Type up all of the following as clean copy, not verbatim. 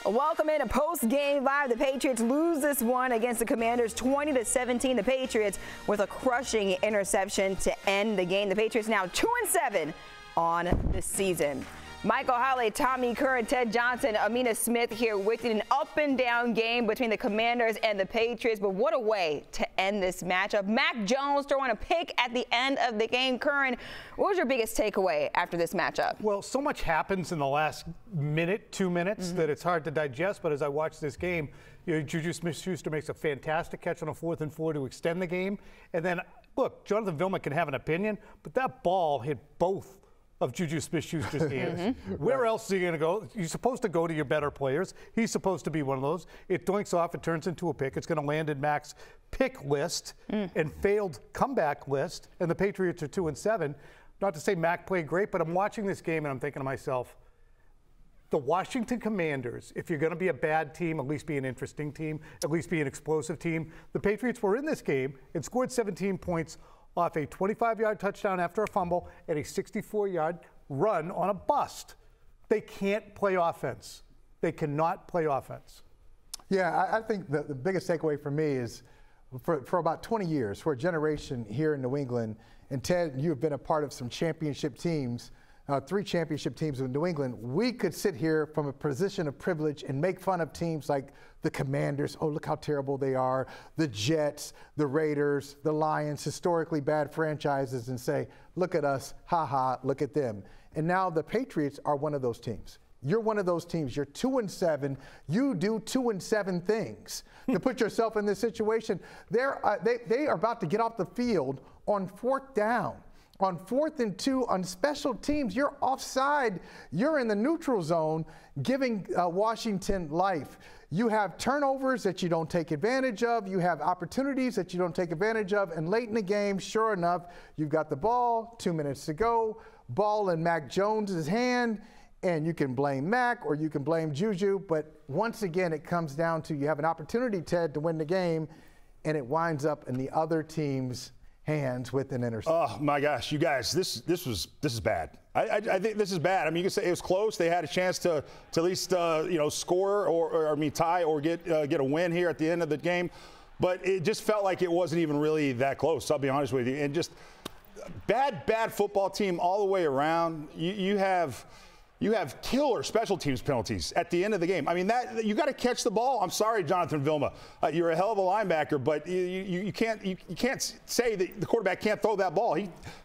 Welcome in a post-game vibe. The Patriots lose this one against the Commanders 20-17. The Patriots with a crushing interception to end the game. The Patriots now 2-7 on the season. Michael Holley, Tommy Curran, Ted Johnson, Amina Smith here with you. An up-and-down game between the Commanders and the Patriots, but what a way to end this matchup. Mac Jones throwing a pick at the end of the game. Curran, what was your biggest takeaway after this matchup? Well, so much happens in the last minute, 2 minutes, that it's hard to digest, but as I watch this game, Juju Smith-Schuster makes a fantastic catch on a 4th and 4 to extend the game. And then, look, Jonathan Vilma can have an opinion, but that ball hit both of Juju Smith-Schuster's hands. Where else is he going to go? You're supposed to go to your better players. He's supposed to be one of those. It doinks off. It turns into a pick. It's going to land in Mac's pick list and failed comeback list, and the Patriots are 2-7. Not to say Mac played great, but I'm watching this game and I'm thinking to myself, the Washington Commanders, if you're going to be a bad team, at least be an interesting team, at least be an explosive team. The Patriots were in this game and scored 17 points off a 25-yard touchdown after a fumble and a 64-yard run on a bust. They can't play offense. They cannot play offense. Yeah, I think the biggest takeaway for me is for about 20 years, for a generation here in New England, and Ted, you have been a part of some championship teams, 3 championship teams in New England. We could sit here from a position of privilege and make fun of teams like the Commanders. Oh, look how terrible they are. The Jets, the Raiders, the Lions, historically bad franchises, and say, look at us, ha-ha, look at them. And now the Patriots are one of those teams. You're one of those teams. You're 2-7. You do 2-7 things to put yourself in this situation. They are about to get off the field on 4th down. On 4th and 2 on special teams, you're offside. You're in the neutral zone, giving Washington life. You have turnovers that you don't take advantage of. You have opportunities that you don't take advantage of. And late in the game, sure enough, you've got the ball, 2 minutes to go, ball in Mac Jones's hand, and you can blame Mac or you can blame Juju. But once again, it comes down to you have an opportunity, Ted, to win the game, and it winds up in the other team's hands with an interception. Oh my gosh, you guys, this is bad. I think this is bad. I mean, you can say it was close. They had a chance to at least score or tie or get a win here at the end of the game, but it just felt like it wasn't even really that close. I'll be honest with you. And just bad football team all the way around. You have killer special teams penalties at the end of the game. I mean, you got to catch the ball. I'm sorry, Jonathan Vilma. You're a hell of a linebacker, but you can't say that the quarterback can't throw that ball.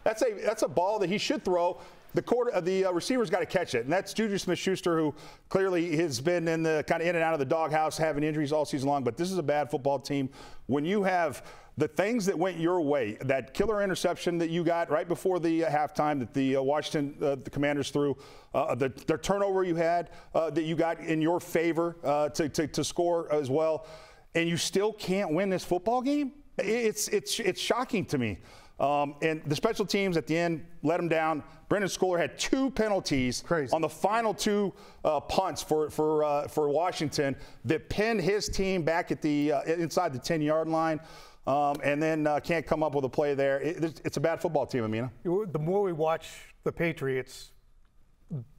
That's a ball that he should throw. The receiver's got to catch it, and that's Juju Smith-Schuster, who clearly has been in the kind of in and out of the doghouse, having injuries all season long. But this is a bad football team. When you have the things that went your way, that killer interception that you got right before the halftime that the Washington the Commanders threw, the turnover you had that you got in your favor to score as well, and you still can't win this football game. It's shocking to me. And the special teams at the end let them down. Brendan Schooler had 2 penalties on the final 2 punts for Washington that pinned his team back at the inside the 10-yard line. And then can't come up with a play there. It's a bad football team, Amina. The more we watch the Patriots,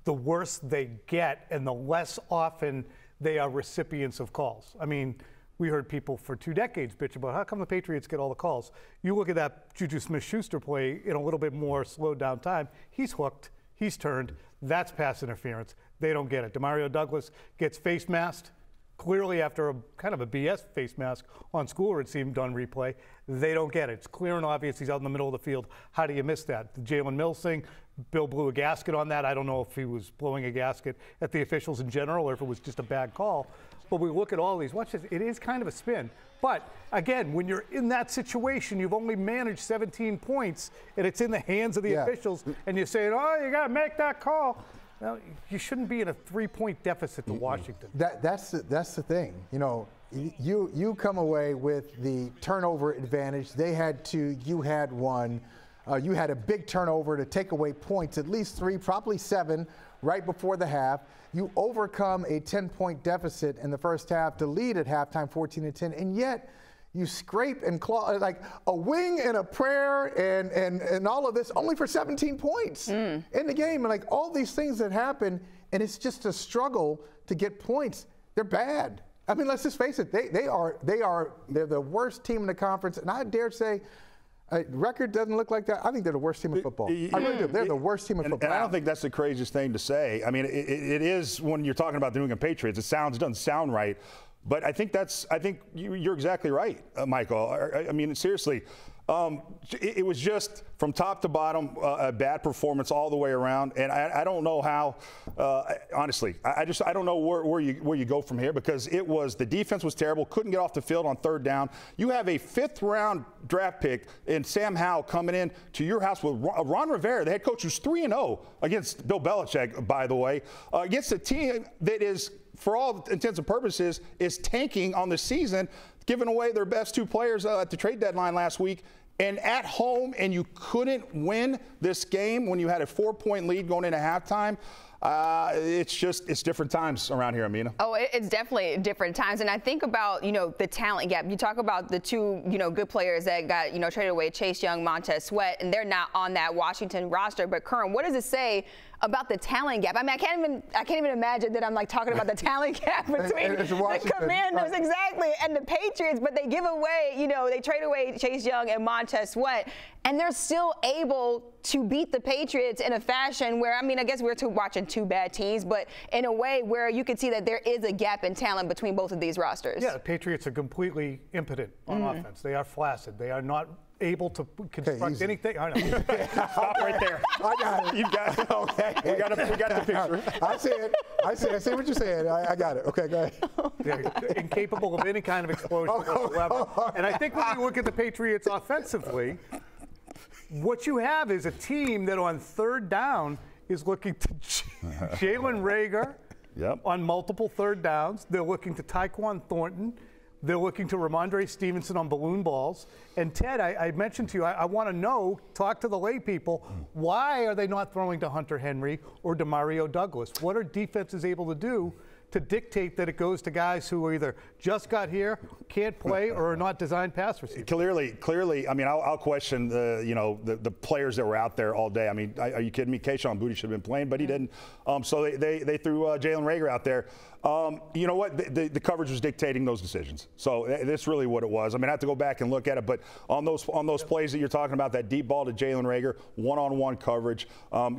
the worse they get and the less often they are recipients of calls. I mean, we heard people for 2 decades bitch about how come the Patriots get all the calls. You look at that Juju Smith-Schuster play in a little bit more slowed down time. He's hooked. He's turned. That's pass interference. They don't get it. Demario Douglas gets face masked. Clearly, after a kind of a BS face mask on Schooler, it seemed, on replay, they don't get it. It's clear and obvious he's out in the middle of the field. How do you miss that? The Jalen Mills thing, Bill blew a gasket on that. I don't know if he was blowing a gasket at the officials in general or if it was just a bad call. But we look at all these. Watch this. It is kind of a spin. But, again, when you're in that situation, you've only managed 17 points, and it's in the hands of the officials, and you're saying, oh, you got to make that call. Well, you shouldn't be in a 3-point deficit to Washington. That's the thing. You know, you come away with the turnover advantage. They had 2. You had 1. You had a big turnover to take away points, at least 3, probably 7, right before the half. You overcome a 10-point deficit in the first half to lead at halftime 14-10, and yet you scrape and claw like a wing and a prayer and all of this only for 17 points in the game. And like all these things that happen, and it's just a struggle to get points. They're bad. I mean, let's just face it. They're the worst team in the conference, and I dare say, record doesn't look like that. I think they're the worst team in football. I really do. They're the worst team in football. And I don't think that's the craziest thing to say. I mean, it is when you're talking about the New England Patriots. It doesn't sound right, but I think you're exactly right, Michael. I mean, seriously. It was just from top to bottom a bad performance all the way around, and I don't know how. Honestly, I don't know where you go from here, because the defense was terrible. Couldn't get off the field on third down. You have a 5th-round draft pick in Sam Howell coming in to your house with Ron Rivera, the head coach, who's 3-0 against Bill Belichick, by the way, against a team that is, for all intents and purposes, is tanking on the season, giving away their best 2 players at the trade deadline last week. And at home, and you couldn't win this game when you had a 4-point lead going into halftime. It's different times around here, Amina. Oh, it's definitely different times. And I think about, the talent gap. You talk about the 2, good players that got, traded away, Chase Young, Montez Sweat, and they're not on that Washington roster. But Curran, what does it say about the talent gap? I mean, I can't even imagine that I'm like talking about the talent gap between the Commanders, exactly, and the Patriots, but they give away, they trade away Chase Young and Montez Sweat, and they're still able to beat the Patriots in a fashion where, I mean, I guess we're watching 2 bad teams, but in a way where you can see that there is a gap in talent between both of these rosters. Yeah, the Patriots are completely impotent on offense. They are flaccid. They are not able to construct anything. I know. Stop right there. I got it. You got it. Okay. We got the picture. I see what you're saying. I got it. Okay, go ahead. They're incapable of any kind of explosion whatsoever. And I think when you look at the Patriots offensively, what you have is a team that on third down is looking to Jalen Reagor on multiple third downs. They're looking to Tyquan Thornton. They're looking to Ramondre Stevenson on balloon balls. And Ted, I mentioned to you, I want to know, talk to the lay people, why are they not throwing to Hunter Henry or Demario Douglas? What are defenses able to do to dictate that it goes to guys who either just got here, can't play, or are not designed pass receivers? Clearly, I mean, I'll question the players that were out there all day. I mean, are you kidding me? Kayshon Boutte should have been playing, but he didn't. So they threw Jalen Reagor out there. You know what? The coverage was dictating those decisions. So that's really what it was. I mean, I have to go back and look at it, but on those plays that you're talking about, that deep ball to Jalen Reagor, one-on-one coverage,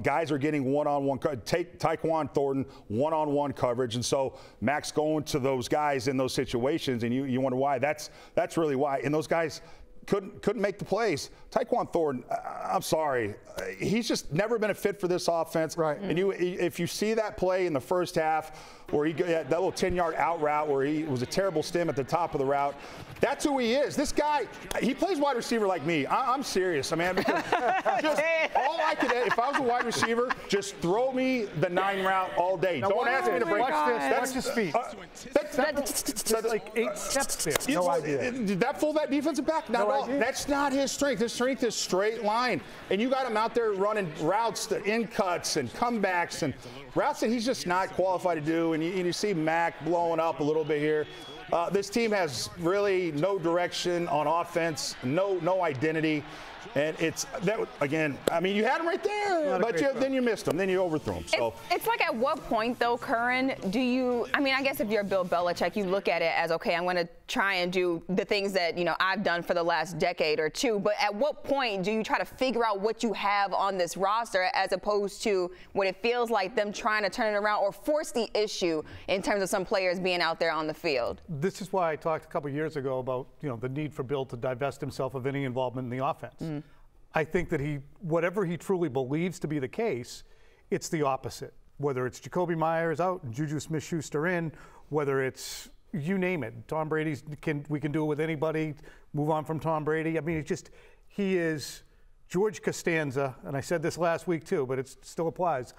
guys are getting one-on-one. Take Tyquan Thornton, one-on-one coverage, and so Mac's going to those guys in those situations, and you wonder why. That's really why. And those guys couldn't make the plays. Tyquan Thornton, I'm sorry, he's just never been a fit for this offense. Right. And if you see that play in the first half where he got that little 10-yard out route where he was a terrible stem at the top of the route, that's who he is. This guy, he plays wide receiver like me. I'm serious, man. Because just all I could, if I was a wide receiver, just throw me the 9 route all day. Don't ask me to break. Watch his feet. That's like 8 steps there. No idea. Did that fool that defensive back? Not at all. That's not his strength. His strength is straight line. And you got him out there running routes to in cuts and comebacks and routes that he's just not qualified to do. And you see Mac blowing up a little bit here. This team has really no direction on offense, no identity. And it's that again. I mean, you had him right there, but then you missed him. Then you overthrew him. So it's like, at what point, though, Curran, do you? I mean, I guess if you're Bill Belichick, you look at it as, okay, I'm going to try and do the things that I've done for the last decade or two. But at what point do you try to figure out what you have on this roster, as opposed to what it feels like them trying to turn it around or force the issue in terms of some players being out there on the field? This is why I talked a couple years ago about the need for Bill to divest himself of any involvement in the offense. I think that whatever he truly believes to be the case, it's the opposite. Whether it's Jacoby Myers out and Juju Smith-Schuster in, whether it's you name it. Tom Brady's we can do it with anybody. Move on from Tom Brady. I mean, he is George Costanza, and I said this last week too, but it still applies.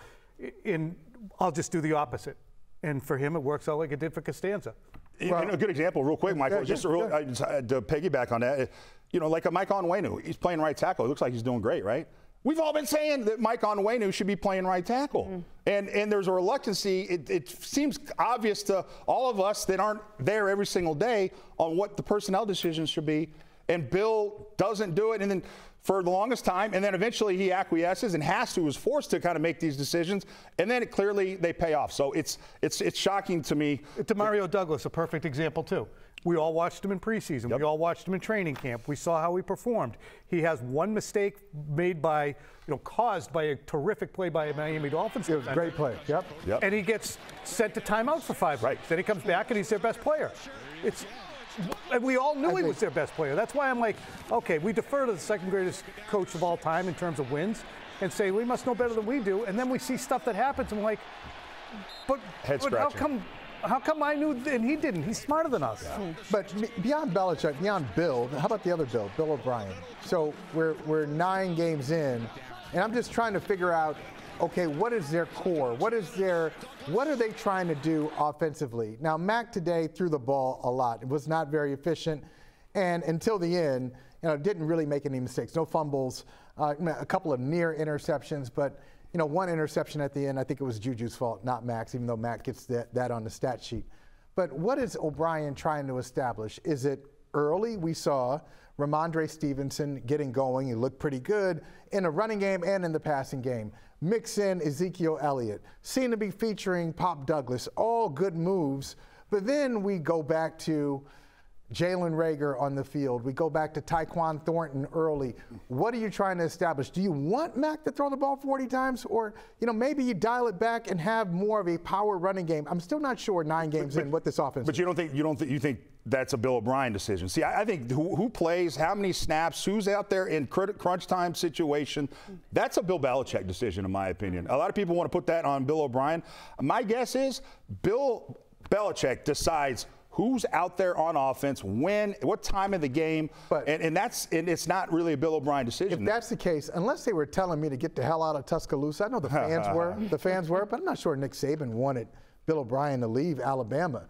I'll just do the opposite, and for him, it works out like it did for Costanza. Well, a good example, real quick, Michael. To piggyback on that. Like a Mike Onwenu, he's playing right tackle. It looks like he's doing great, right? We've all been saying that Mike Onwenu should be playing right tackle. And there's a reluctancy. It seems obvious to all of us that aren't there every single day on what the personnel decisions should be. And Bill doesn't do it. And then for the longest time, and then eventually he acquiesces and is forced to kind of make these decisions, and then clearly they pay off. So it's shocking to me. Demario Douglas, a perfect example too. We all watched him in preseason. Yep. We all watched him in training camp. We saw how he performed. He has one mistake caused by a terrific play by a Miami Dolphins. It was a great play. Yep. And he gets sent to timeout for 5 weeks. Then he comes back and he's their best player. And we all knew he was their best player. That's why I'm like, okay, we defer to the second greatest coach of all time in terms of wins and say, we must know better than we do. And then we see stuff that happens and we're like, but how come I knew and he didn't? He's smarter than us. Yeah. But beyond Belichick, beyond Bill, how about the other Bill O'Brien? So we're 9 games in, and I'm just trying to figure out, okay, what is their core? What are they trying to do offensively? Now, Mac today threw the ball a lot. It was not very efficient, and until the end, didn't really make any mistakes. No fumbles, a couple of near interceptions, but one interception at the end, I think it was Juju's fault, not Mac's, even though Mac gets that on the stat sheet. But what is O'Brien trying to establish? Is it early? We saw Ramondre Stevenson getting going. He looked pretty good in the running game and in the passing game. Mix in Ezekiel Elliott. Seem to be featuring Pop Douglas. All good moves. But then we go back to Jalen Reagor on the field. We go back to Tyquan Thornton early. What are you trying to establish? Do you want Mac to throw the ball 40 times? Or, maybe you dial it back and have more of a power running game. I'm still not sure 9 games in what this offense is. But you think that's a Bill O'Brien decision? See, I think who plays, how many snaps, who's out there in crunch time situation, that's a Bill Belichick decision, in my opinion. A lot of people want to put that on Bill O'Brien. My guess is Bill Belichick decides who's out there on offense, when, what time of the game, and it's not really a Bill O'Brien decision. If that's the case, unless they were telling me to get the hell out of Tuscaloosa, I know the fans were, but I'm not sure Nick Saban wanted Bill O'Brien to leave Alabama.